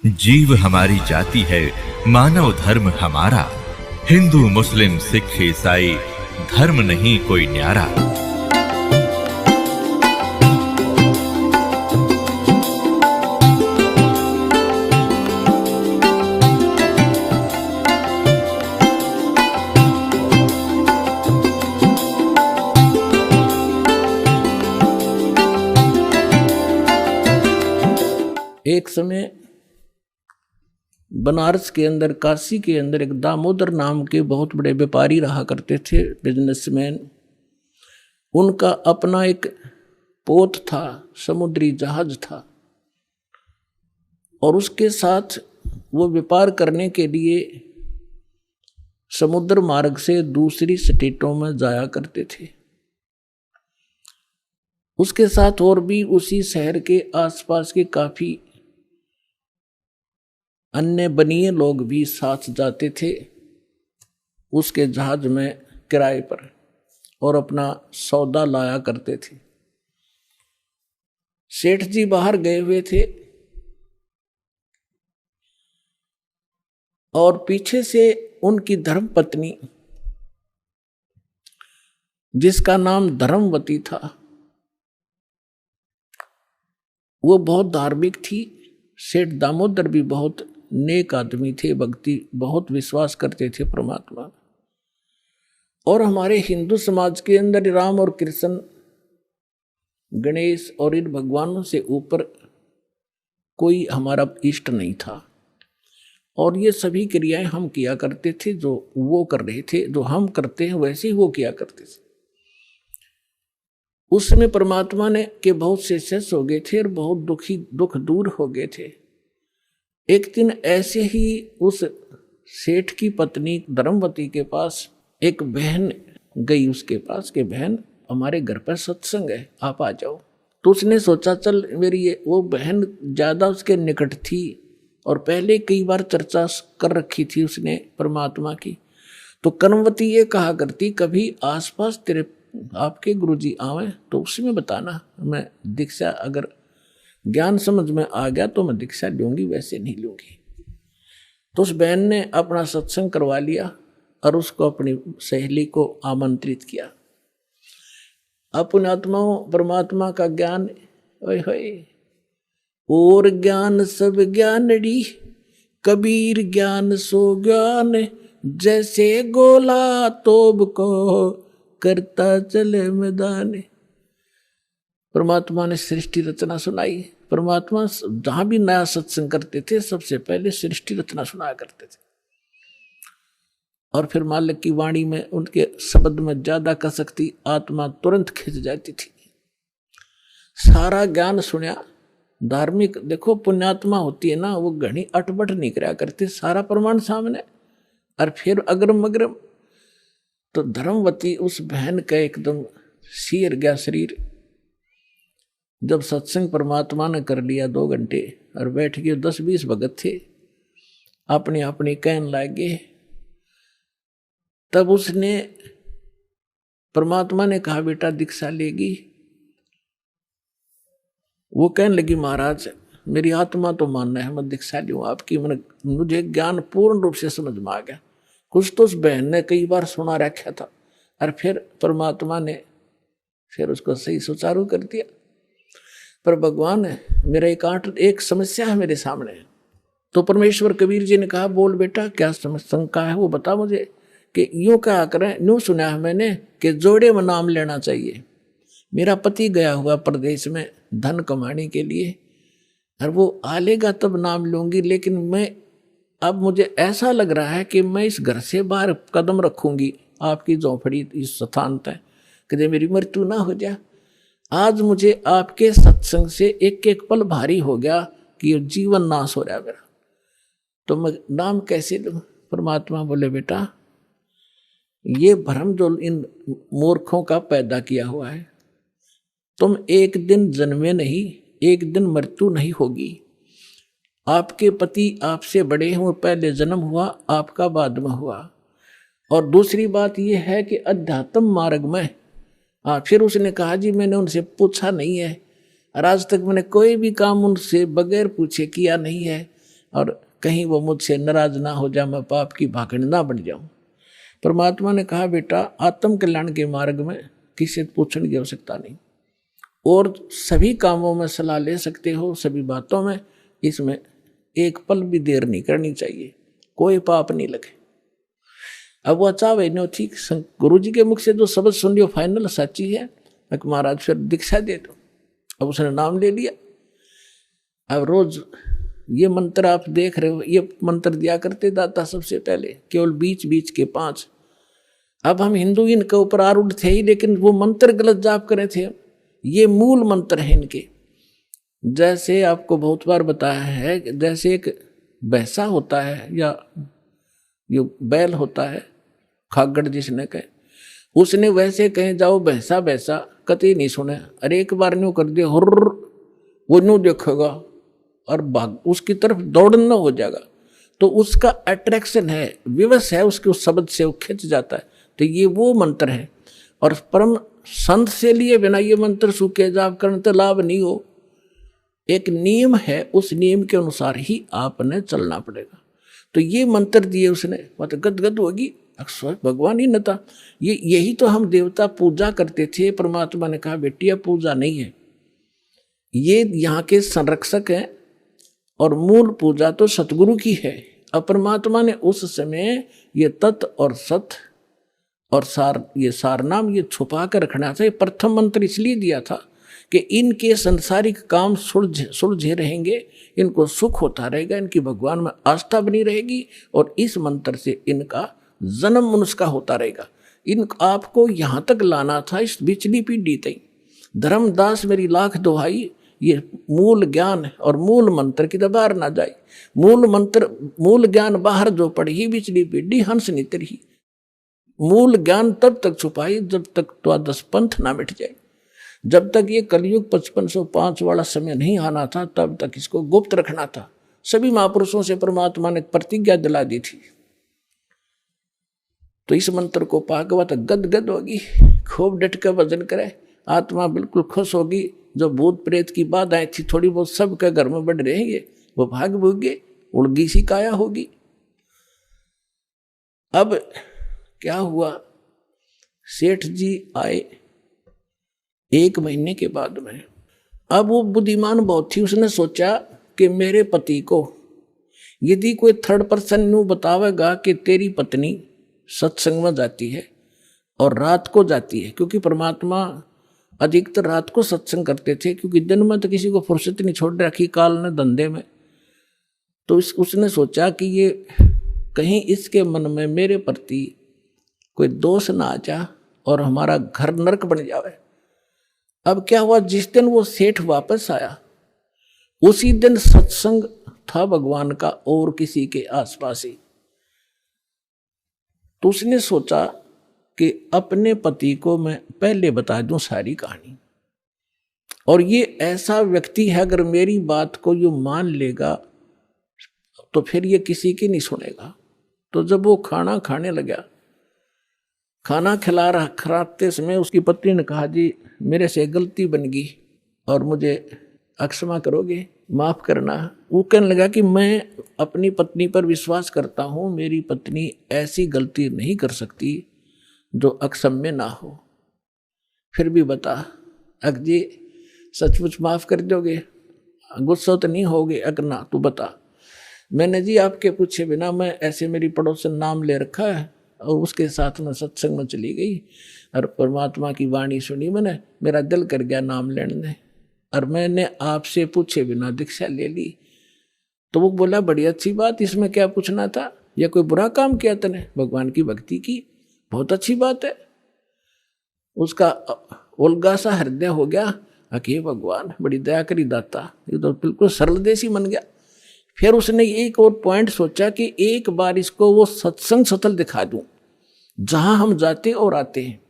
जीव हमारी जाति है, मानव धर्म हमारा। हिंदू मुस्लिम सिख ईसाई धर्म नहीं कोई न्यारा। एक समय बनारस के अंदर, काशी के अंदर एक दामोदर नाम के बहुत बड़े व्यापारी रहा करते थे, बिजनेसमैन। उनका अपना एक पोत था, समुद्री जहाज था, और उसके साथ वो व्यापार करने के लिए समुद्र मार्ग से दूसरी स्टेटों में जाया करते थे। उसके साथ और भी उसी शहर के आसपास के काफी अन्य बनिए लोग भी साथ जाते थे उसके जहाज में किराए पर, और अपना सौदा लाया करते थे। सेठ जी बाहर गए हुए थे और पीछे से उनकी धर्मपत्नी, जिसका नाम धर्मवती था, वो बहुत धार्मिक थी। सेठ दामोदर भी बहुत नेक आदमी थे, भक्ति बहुत विश्वास करते थे परमात्मा। और हमारे हिंदू समाज के अंदर राम और कृष्ण, गणेश और इन भगवानों से ऊपर कोई हमारा इष्ट नहीं था, और ये सभी क्रियाएं हम किया करते थे जो वो कर रहे थे, जो हम करते हैं वैसे ही वो किया करते थे। उस समय परमात्मा ने के बहुत से शिष्य हो गए थे और बहुत दुख दूर हो गए थे। एक दिन ऐसे ही उस सेठ की पत्नी धर्मवती के पास एक बहन गई उसके पास कि बहन, हमारे घर पर सत्संग है, आप आ जाओ। तो उसने सोचा चल मेरी वो बहन ज़्यादा उसके निकट थी और पहले कई बार चर्चा कर रखी थी उसने परमात्मा की। तो कर्मवती ये कहा करती, कभी आसपास तेरे आपके गुरुजी आवे तो उसमें बताना, मैं दीक्षा अगर ज्ञान समझ में आ गया तो मैं दीक्षा लूंगी, वैसे नहीं लूंगी। तो उस बहन ने अपना सत्संग करवा लिया और उसको अपनी सहेली को आमंत्रित किया। अपने आत्माओं परमात्मा का ज्ञान, ओए होए, और ज्ञान सब ज्ञानड़ी, कबीर ज्ञान सो ज्ञान, जैसे गोला तोब को करता चले मैदान। परमात्मा ने सृष्टि रचना सुनाई। परमात्मा जहां भी नया सत्संग करते थे सबसे पहले सृष्टि रचना सुनाया करते थे, और फिर मालिक की वाणी में उनके शब्द में ज्यादा कसकती आत्मा तुरंत खिंच जाती थी। सारा ज्ञान सुना। धार्मिक देखो पुण्यात्मा होती है ना, वो घनी अटबट नहीं करा करते, सारा प्रमाण सामने, और फिर अग्रम अग्रम। तो धर्मवती उस बहन का एकदम सिर गया शरीर। जब सत्संग परमात्मा ने कर लिया 2 घंटे और बैठ गए, 10-20 भगत थे, अपनी अपनी कहन लागे। तब उसने परमात्मा ने कहा बेटा दीक्षा लेगी। वो कहने लगी महाराज मेरी आत्मा तो मानना है मैं दीक्षा लूँ आपकी, मुझे ज्ञान पूर्ण रूप से समझ में आ गया। कुछ तो उस बहन ने कई बार सुना रखा था, और फिर परमात्मा ने फिर उसको सही सुचारू कर दिया। पर भगवान मेरा एक समस्या है मेरे सामने। तो परमेश्वर कबीर जी ने कहा बोल बेटा क्या शंका है वो बता मुझे। कि यूँ क्या करें, यूँ सुना है मैंने कि जोड़े में नाम लेना चाहिए। मेरा पति गया हुआ प्रदेश में धन कमाने के लिए, और वो आ लेगा तब नाम लूंगी, लेकिन मैं अब मुझे ऐसा लग रहा है कि मैं इस घर से बाहर कदम रखूंगी आपकी झोंपड़ी इस स्थान तक, कि मेरी मृत्यु ना हो जाए। आज मुझे आपके सत्संग से एक एक पल भारी हो गया कि ये जीवन नाश हो रहा है मेरा, तो मैं नाम कैसे लूं। परमात्मा बोले बेटा ये भ्रम जो इन मूर्खों का पैदा किया हुआ है, तुम एक दिन जन्मे नहीं, एक दिन मृत्यु नहीं होगी। आपके पति आपसे बड़े हैं, वो पहले जन्म हुआ, आपका बाद में हुआ। और दूसरी बात यह है कि अध्यात्म मार्ग में फिर उसने कहा जी मैंने उनसे पूछा नहीं है, और आज तक मैंने कोई भी काम उनसे बगैर पूछे किया नहीं है, और कहीं वो मुझसे नाराज ना हो जाए, मैं पाप की भागड़ ना बन जाऊं। परमात्मा ने कहा बेटा आत्म कल्याण के मार्ग में किसी से पूछने की आवश्यकता नहीं, और सभी कामों में सलाह ले सकते हो, सभी बातों में, इसमें एक पल भी देर नहीं करनी चाहिए, कोई पाप नहीं लगे। अब वह चाहे नो ठीक, गुरु जी के मुख से जो शब्द सुन लियो फाइनल सच्ची है, महाराज फिर दीक्षा दे दो। अब उसने नाम ले लिया। अब रोज ये मंत्र आप देख रहे हो, ये मंत्र दिया करते दाता सबसे पहले, केवल बीच बीच के 5। अब हम हिंदू इनके ऊपर आरूढ़ थे ही, लेकिन वो मंत्र गलत जाप करे थे। ये मूल मंत्र है इनके। जैसे आपको बहुत बार बताया है, जैसे एक भैंसा होता है या जो बैल होता है, खागड़ जिसने कहे, उसने वैसे कहे जाओ भैंसा भैंसा, कतई नहीं सुने। अरे एक बार न्यू कर दिया हुर्र, वो न्यू देखेगा और भाग उसकी तरफ दौड़ना हो जाएगा। तो उसका अट्रैक्शन है, विवश है उसके उस शब्द से, वो खिंच जाता है। तो ये वो मंत्र है। और परम संत से लिए बिना ये मंत्र सूखे जाप करने तो लाभ नहीं हो। एक नियम है, उस नियम के अनुसार ही आपने चलना पड़ेगा। तो ये मंत्र दिए उसने, मतलब गदगद होगी, अक्सर भगवान ही न था। यही तो हम देवता पूजा करते थे। परमात्मा ने कहा बेटी अब पूजा नहीं है, ये यहाँ के संरक्षक हैं और मूल पूजा तो सतगुरु की है। अब परमात्मा ने उस समय ये तत् और सत और सार, ये सार नाम ये छुपा कर रखना था। ये प्रथम मंत्र इसलिए दिया था कि इनके संसारिक काम सुलझे रहेंगे, इनको सुख होता रहेगा, इनकी भगवान में आस्था बनी रहेगी, और इस मंत्र से इनका जन्म मनुष्य का होता रहेगा। इन आपको यहाँ तक लाना था, इस बिचली पीढ़ी तक। धर्मदास मेरी लाख दुहाई, ये मूल ज्ञान और मूल मंत्र की बाहर ना जाए। मूल मंत्र मूल ज्ञान बाहर जो पढ़ी, बिचली पीढ़ी हंस नितर ही। मूल ज्ञान तब तक छुपाई जब तक द्वादश पंथ ना मिट जाए। जब तक ये कलयुग 5505 वाला समय नहीं आना था, तब तक इसको गुप्त रखना था। सभी महापुरुषों से परमात्मा ने प्रतिज्ञा दिला दी थी। तो इस मंत्र को पाकवा तो गदगद होगी, खूब डट कर भजन करे, आत्मा बिल्कुल खुश होगी। जो भूत प्रेत की बाधाएं थी थोड़ी बहुत सबके घर में बढ़ रहेंगे, वो भाग भूगे, उड़गी सी काया होगी। अब क्या हुआ, सेठ जी आए 1 महीने के बाद में। अब वो बुद्धिमान बहुत थी, उसने सोचा कि मेरे पति को यदि कोई थर्ड पर्सन न्यू बतावेगा कि तेरी पत्नी सत्संग में जाती है और रात को जाती है, क्योंकि परमात्मा अधिकतर रात को सत्संग करते थे, क्योंकि दिन में तो किसी को फुर्सत नहीं छोड़ रखी काल ने धंधे में। तो उसने सोचा कि ये कहीं इसके मन में मेरे प्रति कोई दोष ना आ जा और हमारा घर नरक बन जावे। अब क्या हुआ, जिस दिन वो सेठ वापस आया उसी दिन सत्संग था भगवान का और किसी के आसपास ही। तो उसने सोचा कि अपने पति को मैं पहले बता दूं सारी कहानी, और ये ऐसा व्यक्ति है अगर मेरी बात को यूं मान लेगा तो फिर ये किसी की नहीं सुनेगा। तो जब वो खाना खाने लगा, खाना खिलाते समय उसकी पत्नी ने कहा जी मेरे से गलती बन गई और मुझे क्षमा करोगे, माफ करना। वो कहने लगा कि मैं अपनी पत्नी पर विश्वास करता हूँ, मेरी पत्नी ऐसी गलती नहीं कर सकती जो अक्षम्य ना हो। फिर भी बता अक जी सचमुच माफ कर दोगे, गुस्सा तो नहीं होगे? अगर ना तो बता। मैंने जी आपके पूछे बिना, मैं ऐसे मेरी पड़ोसन नाम ले रखा है और उसके साथ में सत्संग में चली गई और परमात्मा की वाणी सुनी मैंने, मेरा दिल कर गया नाम लेने, और मैंने आपसे पूछे बिना दीक्षा ले ली। तो वो बोला बड़ी अच्छी बात, इसमें क्या पूछना था, या कोई बुरा काम किया तूने? भगवान की भक्ति की, बहुत अच्छी बात है। उसका उलगा सा हृदय हो गया, अके भगवान बड़ी दया करी दाता, ये तो बिल्कुल सरल देसी बन गया। फिर उसने एक और पॉइंट सोचा कि एक बार इसको वो सत्संग स्थल दिखा दूं जहां हम जाते और आते हैं,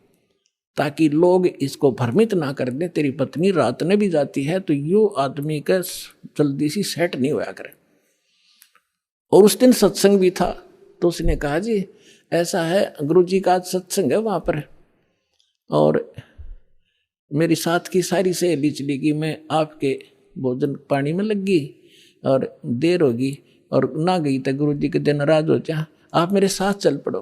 ताकि लोग इसको भ्रमित ना कर दें तेरी पत्नी रात में भी जाती है, तो यो आदमी का जल्दी सी सेट नहीं होया करे। और उस दिन सत्संग भी था। तो उसने कहा जी ऐसा है, गुरुजी का आज सत्संग है वहां पर, और मेरी साथ की सारी सहेली चली गई, मैं आपके भोजन पानी में लग गई और देर होगी, और ना गई तो गुरु जी के दिन नाराज हो जा, आप मेरे साथ चल पड़ो।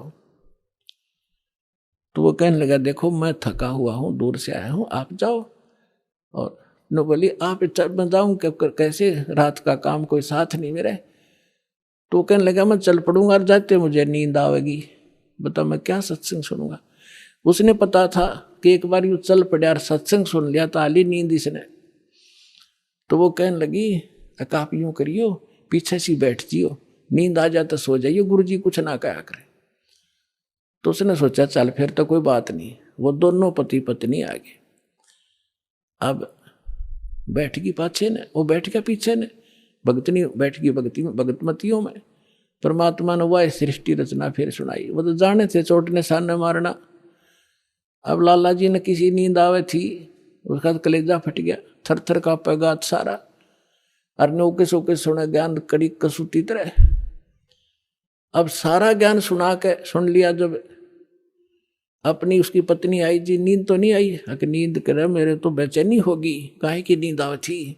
तो वो कहने लगा देखो मैं थका हुआ हूँ, दूर से आया हूँ, आप जाओ। और नो बोली आप मैं जाऊँ कैसे, रात का काम, कोई साथ नहीं मेरे। तो वो कहने लगा मैं चल पड़ूंगा, और जाते मुझे नींद आवेगी, बता मैं क्या सत्संग सुनूंगा। उसने पता था कि एक बार यूँ चल पड़ा और सत्संग सुन लिया तो आली नींद इसने। तो वो कहने लगी आप यूँ करियो, पीछे से बैठ जियो, नींद आ जाता सो जाइयो, गुरु जी कुछ ना कहा करे। तो उसने सोचा चल फिर तो कोई बात नहीं। वो दोनों पति पत्नी आ गए। अब बैठ गई पाछे ने, वो बैठ गया पीछे ने, भगतनी बैठ गई भगतमतियों में। परमात्मा ने वह सृष्टि रचना फिर सुनाई। वो तो जाने थे चोट ने सामने मारना। अब लाला जी ने किसी नींद आवे थी, उसका तो कलेजा फट गया, थर थर कांपे गात सारा। और नौके सोके सुने ज्ञान कड़ी कसूती तरह। अब सारा ज्ञान सुन लिया। जब अपनी उसकी पत्नी आई, जी नींद तो नहीं आई, कि नींद करे मेरे तो बेचैनी होगी, काहे की नींद आवे थी,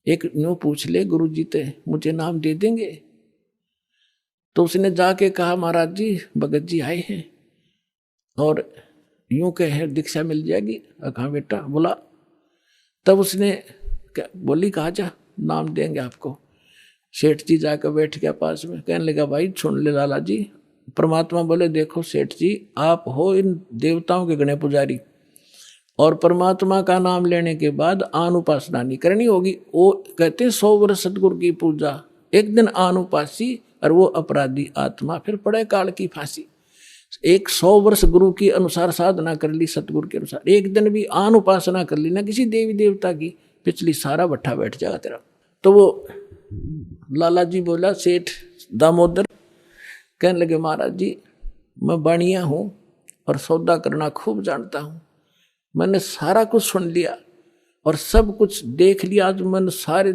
एक न्यू पूछ ले गुरु जी ते मुझे नाम दे देंगे। तो उसने जाके कहा महाराज जी भगत जी आए हैं और यूं कहे दीक्षा मिल जाएगी। कहा बेटा बोला। तब उसने बोली कहा जा नाम देंगे आपको। सेठ जी जाकर बैठ गया पास में, कहने लगा भाई सुन ले लाला जी। परमात्मा बोले देखो सेठ जी आप हो इन देवताओं के गणे पुजारी, और परमात्मा का नाम लेने के बाद आन उपासना नहीं करनी होगी। वो कहते 100 वर्ष सतगुरु की पूजा, एक दिन आन उपासी और वो अपराधी आत्मा फिर पड़े काल की फांसी। 100 वर्ष गुरु की अनुसार साधना कर ली, सतगुरु के अनुसार, एक दिन भी आन उपासना कर ली ना किसी देवी देवता की, पिछली सारा भट्ठा बैठ जाएगा तेरा। तो वो लाला जी बोला सेठ दामोदर, कहने लगे महाराज जी मैं बाणिया हूँ और सौदा करना खूब जानता हूँ, मैंने सारा कुछ सुन लिया और सब कुछ देख लिया। आज मैंने सारे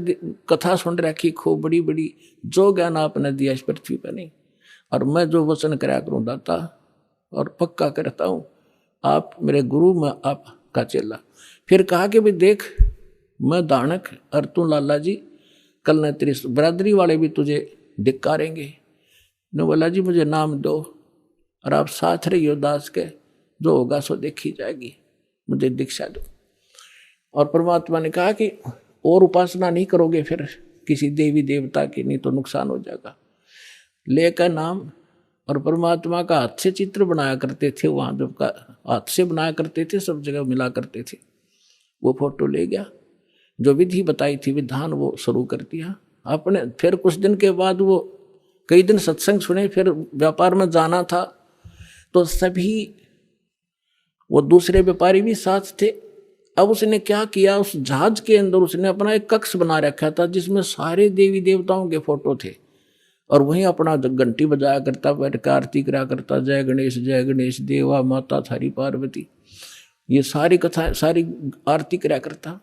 कथा सुन रखी खूब बड़ी बड़ी, जो ज्ञान आपने दिया इस पृथ्वी पर नहीं, और मैं जो वचन कराया करूँ दाता और पक्का करता हूँ, आप मेरे गुरु, मैं आपका चेला। फिर कहा कि भाई देख मैं दानक और तू लाला जी, कल न तेरी बरादरी वाले भी तुझे धिक्कारेंगे। ने बोला जी मुझे नाम दो और आप साथ रहियो दास के, जो होगा सो देखी जाएगी, मुझे दीक्षा दो। और परमात्मा ने कहा कि और उपासना नहीं करोगे फिर किसी देवी देवता की, नहीं तो नुकसान हो जाएगा। लेकर नाम, और परमात्मा का हाथ से चित्र बनाया करते थे, वहाँ जब का हाथ से बनाया करते थे, सब जगह मिला करते थे। वो फोटो ले गया, जो विधि बताई थी विधान वो शुरू कर दिया आपने। फिर कुछ दिन के बाद वो कई दिन सत्संग सुने, फिर व्यापार में जाना था तो सभी वो दूसरे व्यापारी भी साथ थे। अब उसने क्या किया, उस जहाज के अंदर उसने अपना एक कक्ष बना रखा था जिसमें सारे देवी देवताओं के फोटो थे, और वहीं अपना घंटी बजाया करता, बैठ कर आरती करा करता, जय गणेश देवा माता थारी पार्वती, ये सारी कथा सारी आरती करा करता।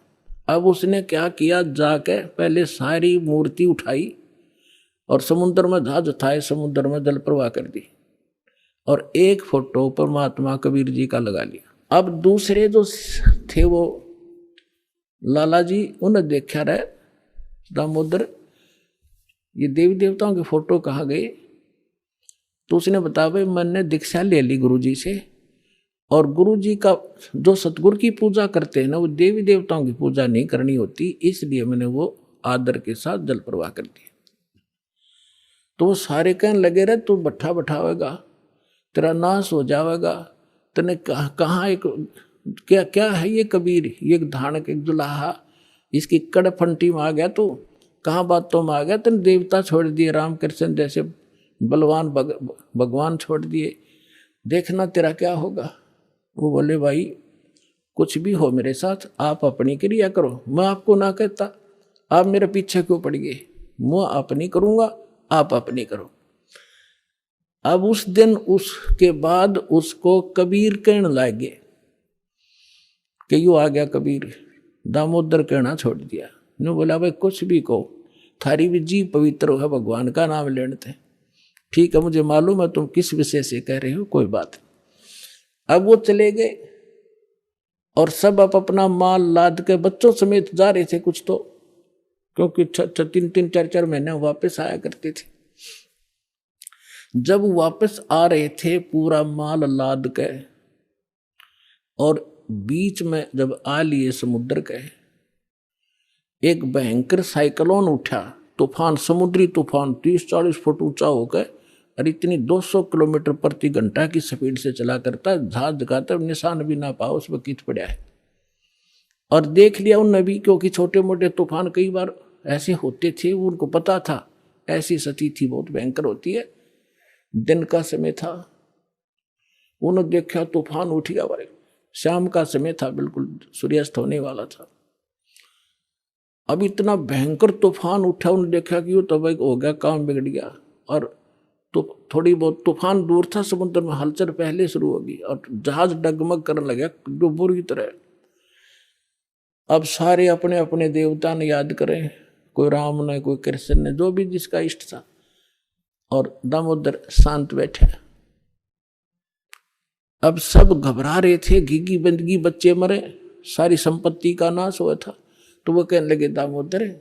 अब उसने क्या किया, जाके पहले सारी मूर्ति उठाई और समुद्र में जहाज उठाए, समुद्र में जल प्रवाह कर दी, और एक फोटो परमात्मा कबीर जी का लगा लिया। अब दूसरे जो थे वो लाला जी, उन्हें देखा रहे दामोदर ये देवी देवताओं के फोटो कहाँ गए। तो उसने बताया भाई मैंने दीक्षा ले ली गुरु जी से, और गुरु जी का जो सतगुरु की पूजा करते हैं ना, वो देवी देवताओं की पूजा नहीं करनी होती, इसलिए मैंने वो आदर के साथ जल प्रवाह कर दिया। तो वो सारे कहने लगे रहे तू भट्ठा बैठावेगा, तेरा नाश हो जाएगा, तने कहाँ एक क्या क्या है ये कबीर, ये धानक एक दुलाहा, इसकी कड़ फंटी में आ गया, तू कहाँ बातों में आ गया, तेने देवता छोड़ दिए, राम कृष्ण जैसे बलवान भगवान छोड़ दिए, देखना तेरा क्या होगा। वो बोले भाई कुछ भी हो मेरे साथ, आप अपनी क्रिया करो, मैं आपको ना कहता, आप मेरे पीछे क्यों पड़ गए, मैं अपनी करूँगा, आप अपनी करो। अब उस दिन उसके बाद उसको कबीर कहने लगे कि यू आ गया कबीर, दामोदर कहना छोड़ दिया। ने बोला भाई कुछ भी कहो, थारी भी जी पवित्र है, भगवान का नाम लेने थे, ठीक है मुझे मालूम है तुम किस विषय से कह रहे हो, कोई बात नहीं। अब वो चले गए और सब अपना माल लाद के बच्चों समेत जा रहे थे कुछ तो, क्योंकि 3-3 4-4 महीने वापस आया करते थे। जब वापस आ रहे थे पूरा माल लाद के, और बीच में जब आ लिए समुद्र के, एक भयंकर साइक्लोन उठा, तूफान, समुद्री तूफान 30-40 फुट ऊंचा होकर, और इतनी 200 किलोमीटर प्रति घंटा की स्पीड से चला करता, जहाज का निशान भी ना पाओ उस वक्त पड़ा है। और देख लिया उन नबी, क्योंकि छोटे मोटे तूफान कई बार ऐसे होते थे, उनको पता था ऐसी स्थिति थी बहुत भयंकर होती है। दिन का समय था, उन्होंने देखा तूफान उठ गया भाई, शाम का समय था, बिल्कुल सूर्यास्त होने वाला था। अब इतना भयंकर तूफान उठा, उन्होंने देखा कि वो तो भाई हो गया, काम बिगड़ गया। और तो थोड़ी बहुत तूफान दूर था, समुद्र में हलचल पहले शुरू होगी और जहाज डगमग करने लगा जो बुरी तरह। अब सारे अपने अपने देवता ने याद करें, कोई राम ने, कोई कृष्ण ने, जो भी जिसका इष्ट था, और दामोदर शांत बैठे। अब सब घबरा रहे थे, घिघी बंदगी, बच्चे मरे, सारी संपत्ति का नाश हुआ था। तो वो कहने लगे, दामोदर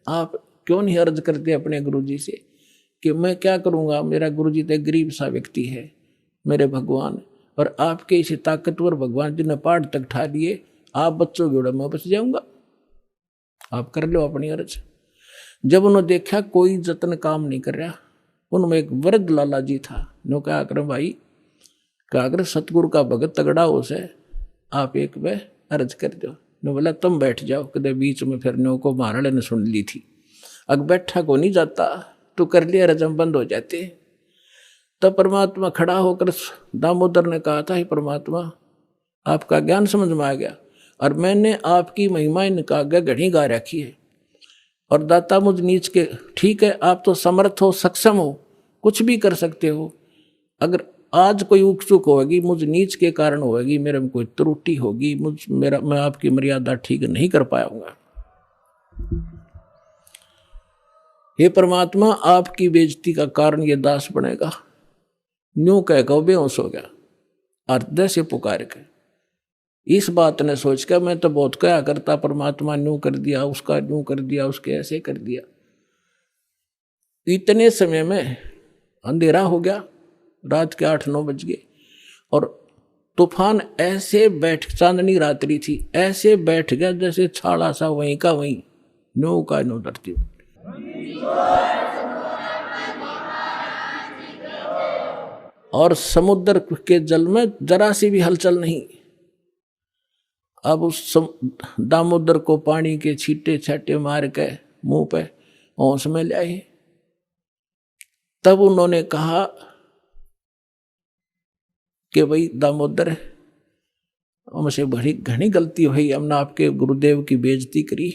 आप क्यों नहीं अर्ज करते अपने गुरुजी से कि मैं क्या करूंगा, मेरा गुरुजी तो गरीब सा व्यक्ति है, मेरे भगवान, और आपके इसे ताकतवर भगवान जी ने पहाड़ तक ठा लिए, आप बच्चों जोड़ा मैं बच जाऊंगा, आप कर लो अपनी अर्ज। जब उन्होंने देखा कोई जतन काम नहीं कर रहा, उनमें एक वृद्ध लाला जी था, नो क्या करें भाई, क्या अगर सतगुरु का भगत तगड़ा हो से आप एक वे अर्ज कर दो। नो बोला तुम बैठ जाओ, कदे बीच में फिर नो को महाराणे ने सुन ली थी, अग बैठा को नहीं जाता तो कर लिया, रजम बंद हो जाते। तब परमात्मा खड़ा होकर दामोदर ने कहा था, हे परमात्मा आपका ज्ञान समझ में आ गया, और मैंने आपकी महिमा इनका घड़ी गा रखी है, और दाता मुझ नीच के, ठीक है आप तो समर्थ हो, सक्षम हो, कुछ भी कर सकते हो, अगर आज कोई उक चुक होगी मुझ नीच के कारण होगी, मेरे में कोई त्रुटि होगी, मैं आपकी मर्यादा ठीक नहीं कर पाऊंगा। हे परमात्मा आपकी बेइज्जती का कारण ये दास बनेगा। न्यू कह के बेहोश हो गया, हृदय से पुकार के। इस बात ने सोच कर मैं तो बहुत क्या करता, परमात्मा न्यू कर दिया, उसका न्यू कर दिया, उसके ऐसे कर दिया। इतने समय में अंधेरा हो गया, रात के 8-9 बज गए, और तूफान ऐसे बैठ, चांदनी रात्रि थी, ऐसे बैठ गया जैसे छाड़ा सा वहीं का वहीं, नो का नो धरती। और समुद्र के जल में जरा सी भी हलचल नहीं। अब उस दामोदर को पानी के छींटे छाटे मार के मुंह पे होश में ले आए। तब उन्होंने कहा कि भाई दामोदर हमसे बड़ी घनी गलती हुई, हमने आपके गुरुदेव की बेइज्जती करी,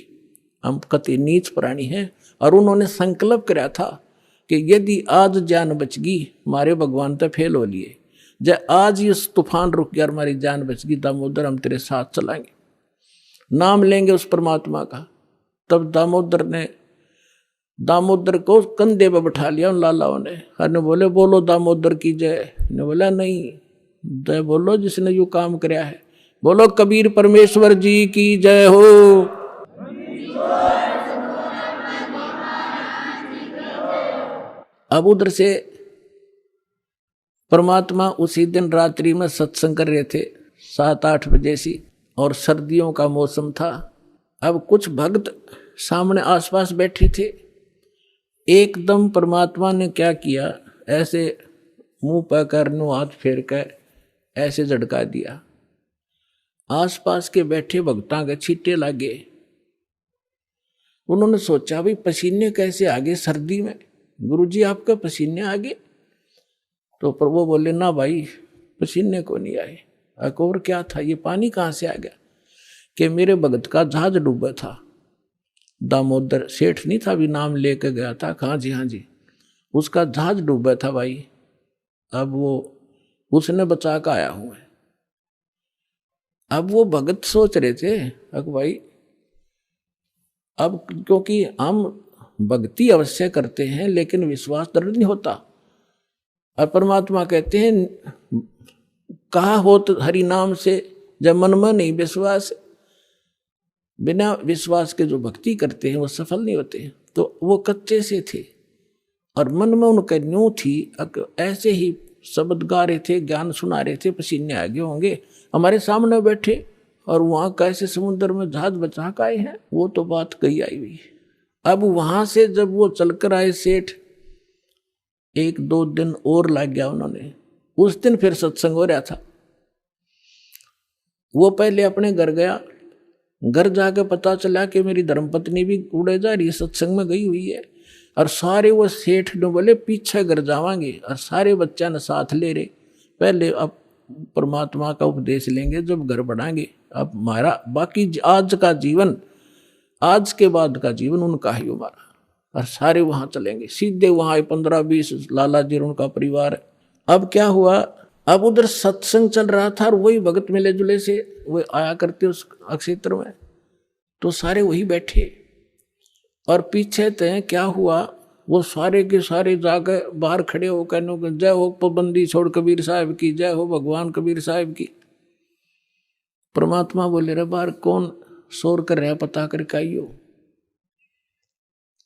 हम कति नीच प्राणी हैं। और उन्होंने संकल्प कराया था कि यदि आज जान बच गई, हमारे भगवान तो फेल हो लिए, जब आज इस तूफान रुक गया, हमारी जान बच गई, दामोदर हम तेरे साथ चलाएंगे, नाम लेंगे उस परमात्मा का। तब दामोदर को कंधे पे बैठा लिया उन लालाओं ने, और बोले बोलो दामोदर की जय। ने बोला नहीं, जय बोलो जिसने यू काम कराया है, बोलो कबीर परमेश्वर जी की जय हो। अब उधर से परमात्मा उसी दिन रात्रि में सत्संग कर रहे थे 7-8 बजे सी, और सर्दियों का मौसम था। अब कुछ भक्त सामने आसपास बैठे थे, एकदम परमात्मा ने क्या किया, ऐसे मुंह पर करनो हाथ फेर कर ऐसे झटका दिया, आसपास के बैठे भक्तां के छींटे लागे। उन्होंने सोचा भाई पसीने कैसे आगे सर्दी में, गुरुजी आपका पसीने आगे? तो प्रभु बोले ना भाई पसीने को नहीं आए। और क्या था, ये पानी कहाँ से आ गया? कि मेरे भगत का जहाज डूबा था, दामोदर सेठ नहीं था, भी नाम लेके गया था, हाँ जी, उसका जहाज डूबा था भाई, अब वो उसने बचा कर आया हूं। अब वो भगत सोच रहे थे अब भाई, अब क्योंकि हम भक्ति अवश्य करते हैं लेकिन विश्वास दृढ़ नहीं होता, और परमात्मा कहते हैं कहा हो तो हरि नाम से, जब मन में नहीं विश्वास, बिना विश्वास के जो भक्ति करते हैं वो सफल नहीं होते। तो वो कच्चे से थे और मन में उनका न्यू थी, ऐसे ही शब्द गा रहे थे, ज्ञान सुना रहे थे, पसीने आगे होंगे, हमारे सामने बैठे और वहाँ कैसे समुद्र में जहाज बचा के आए हैं, वो तो बात कही आई हुई। अब वहां से जब वो चलकर आए सेठ, 1-2 दिन और लग गया उन्होंने। उस दिन फिर सत्संग हो रहा था। वो पहले अपने घर गया, घर जाके पता चला कि मेरी धर्मपत्नी भी उड़े जा रही है, सत्संग में गई हुई है। और सारे वो सेठ ने बोले पीछे घर जावांगे, और सारे बच्चा ने साथ ले रहे, पहले अब परमात्मा का उपदेश लेंगे जब घर बढ़ाएंगे। अब हमारा बाकी आज का जीवन, आज के बाद का जीवन उनका ही हमारा। और सारे वहां चलेंगे, सीधे वहां 15-20 लाला जी और उनका परिवार। अब क्या हुआ, अब उधर सत्संग चल रहा था और वही भगत मिले जुले से वो आया करते उस क्षेत्र में, तो सारे वही बैठे। और पीछे तय क्या हुआ, वो सारे के सारे जाकर बाहर खड़े हो कहने जय हो पाबंदी छोड़ कबीर साहब की, जय हो भगवान कबीर साहब की। परमात्मा बोले रे बाहर कौन शोर कर रहा, पता करके आइयो।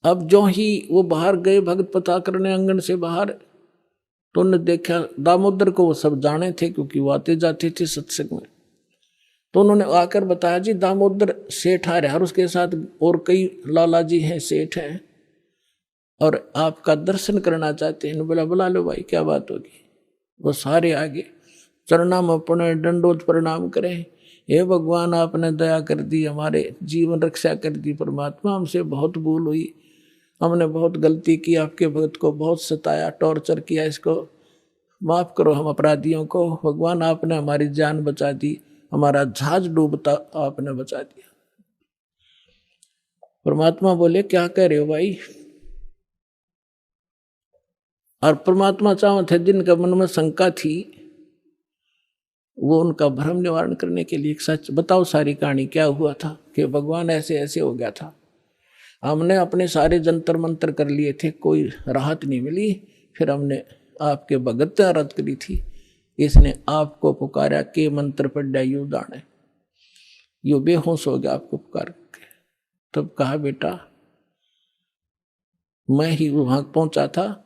अब जो ही वो बाहर गए भगत पता करने आंगन से बाहर, तो उन्होंने देखा दामोदर को, वो सब जाने थे क्योंकि वो आते जाते थे सत्संग में। तो उन्होंने आकर बताया जी दामोदर सेठ आ रहा है और उसके साथ और कई लाला जी हैं, सेठ हैं, और आपका दर्शन करना चाहते हैं। बोला बुला लो भाई, क्या बात होगी। वो सारे आगे चरणा में अपने दंडोत प्रणाम करें, हे भगवान आपने दया कर दी, हमारे जीवन रक्षा कर दी। परमात्मा हमसे बहुत भूल हुई, हमने बहुत गलती की, आपके भक्त को बहुत सताया, टॉर्चर किया, इसको माफ़ करो हम अपराधियों को। भगवान आपने हमारी जान बचा दी, हमारा जहाज डूबता आपने बचा दिया। परमात्मा बोले क्या कह रहे हो भाई। और परमात्मा चाहो थे जिनका मन में शंका थी, वो उनका भ्रम निवारण करने के लिए सच बताओ सारी कहानी क्या हुआ था, कि भगवान ऐसे ऐसे हो गया था। हमने अपने सारे जंतर मंतर कर लिए थे, कोई राहत नहीं मिली। फिर हमने आपके भगत आराध करी थी, इसने आपको पुकारा के मंत्र पढ़ा यू दाने, यू बेहोश हो गया आपको पुकार के। तब कहा बेटा मैं ही वहां पहुंचा था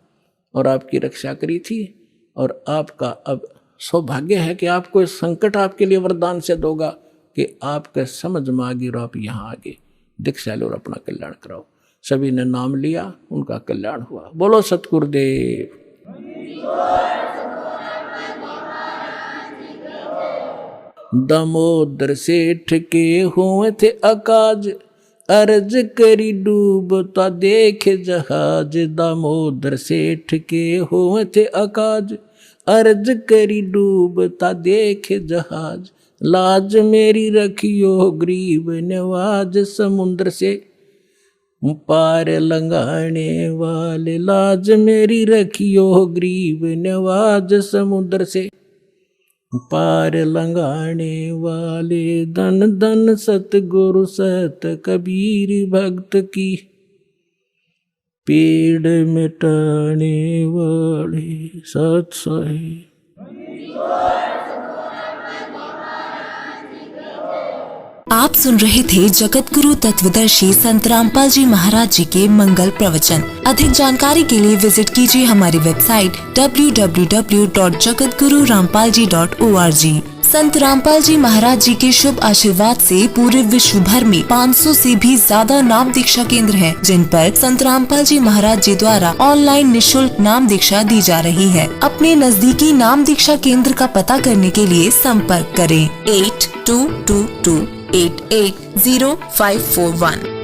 और आपकी रक्षा करी थी, और आपका अब सौभाग्य है कि आपको इस संकट आपके लिए वरदान से दोगा कि आपके समझ में आ गई और आप यहाँ आगे दीक्षा लो और अपना कल्याण कराओ। सभी ने नाम लिया, उनका कल्याण हुआ। बोलो सतगुरुदेव। दामोदर सेठ के हुए थे अकाज, अर्ज करी डूबता देख जहाज। दामोदर सेठ के हुए थे अकाज, अर्ज करी डूबता देख जहाज। लाज मेरी रखियो गरीब नवाज, समुद्र से पार लंघाने वाले। लाज मेरी रखियो गरीब नवाज, समुद्र से पार लंघाने वाले। धन धन सतगुरु सत कबीर भक्त की, पेड़ मिटाने वाले सत साहिब। आप सुन रहे थे जगत गुरु तत्वदर्शी संत रामपाल जी महाराज जी के मंगल प्रवचन। अधिक जानकारी के लिए विजिट कीजिए हमारी वेबसाइट www.jagatgururampalji.org। संत रामपाल जी महाराज जी के शुभ आशीर्वाद से पूरे विश्व भर में 500 से भी ज्यादा नाम दीक्षा केंद्र हैं, जिन पर संत रामपाल जी महाराज जी द्वारा ऑनलाइन निशुल्क नाम दीक्षा दी जा रही है। अपने नजदीकी नाम दीक्षा केंद्र का पता करने के लिए संपर्क करें 8222880541।